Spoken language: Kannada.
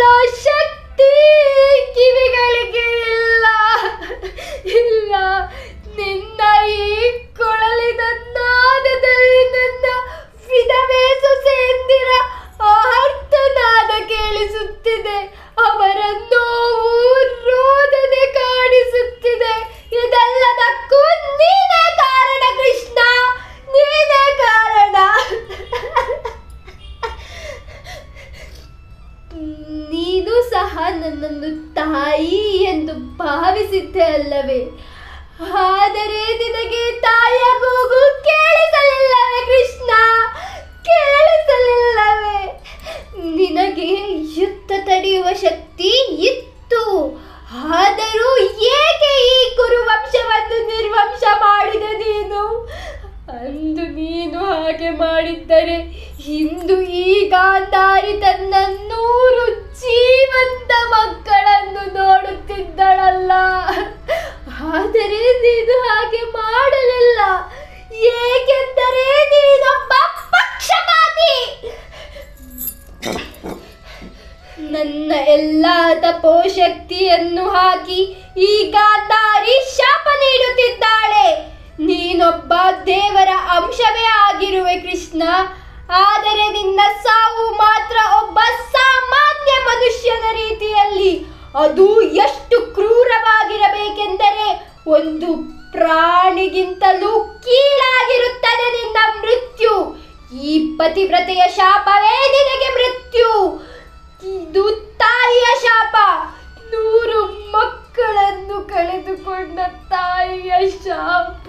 ಕೇಳೋ ಶಕ್ತಿ ಕಿವಿಗಳಿಗೆ ಇಲ್ಲ ಇಲ್ಲ. ನಿನ್ನ ಈ ಕೊಳಲಿನ ನಾದದಲ್ಲಿ ನನ್ನ ವಿಧವೆ ಸೊಸೆಯಂದಿರ ಆರ್ತನಾದ ಕೇಳಿಸುತ್ತಿದೆ. ಅವರ ನೋವು ರೋದನೆ ಕಾಣಿಸುತ್ತಿದೆ. ಇದೆಲ್ಲದಕ್ಕೂ ನೀನೇ ಕಾರಣ ಕೃಷ್ಣ, ನೀನೇ ಕಾರಣ. ನೀನು ಸಹ ನನ್ನನ್ನು ತಾಯಿ ಎಂದು ಭಾವಿಸಿದ್ದೆ ಅಲ್ಲವೇ? ಆದರೆ ನಿನಗೆ ತಾಯಿಯ ಕೂಗು ಕೇಳಿಸಲಿಲ್ಲವೇ ಕೃಷ್ಣ? ಕೇಳಿಸಲಿಲ್ಲವೇ? ನಿನಗೆ ಯುದ್ಧ ತಡೆಯುವ ಶಕ್ತಿ ಇತ್ತು. ಆದರೂ ಏಕೆ ಈ ಕುರುವಂಶವನ್ನು ನಿರ್ವಂಶ ಮಾಡಿದೆ ನೀನು? ಅಂದು ನೀನು ಹಾಗೆ ಮಾಡಿದ್ದರೆ ಇಂದು ಈ ಗಾಂಧಾರಿ ತನ್ನ 100 ಜೀವಂತ ಮಕ್ಕಳನ್ನು ನೋಡುತ್ತಿದ್ದಳಲ್ಲ. ಆದರೆ ನೀನು ಹಾಗೆ ಮಾಡಲಿಲ್ಲ. ಏಕೆಂದರೆ ನೀನೊಬ್ಬ ಪಕ್ಷಪಾತಿ. ನನ್ನ ಎಲ್ಲ ತಪೋಶಕ್ತಿಯನ್ನು ಹಾಕಿ ಈ ಗಾಂಧಾರಿ ಶಾಪ ನೀಡುತ್ತಿದ್ದಾಳೆ. ನೀನೊಬ್ಬ ದೇವರ ಅಂಶವೇ ಆಗಿರುವೆ ಕೃಷ್ಣ. ಆದರೆ ನಿನ್ನ ಸಾವು ಮಾತ್ರ ಒಬ್ಬ ಸಾಮಾನ್ಯ ಮನುಷ್ಯನ ರೀತಿಯಲ್ಲಿ. ಅದು ಎಷ್ಟು ಕ್ರೂರವಾಗಿರಬೇಕೆಂದರೆ ಒಂದು ಪ್ರಾಣಿಗಿಂತಲೂ ಕೀಳಾಗಿರುತ್ತದೆ ನಿನ್ನ ಮೃತ್ಯು. ಈ ಪತಿವ್ರತೆಯ ಶಾಪವೇ ನಿನಗೆ ಮೃತ್ಯು. ಇದು ತಾಯಿಯ ಶಾಪ. 100 ಮಕ್ಕಳನ್ನು ಕಳೆದುಕೊಂಡ ತಾಯಿಯ ಶಾಪ.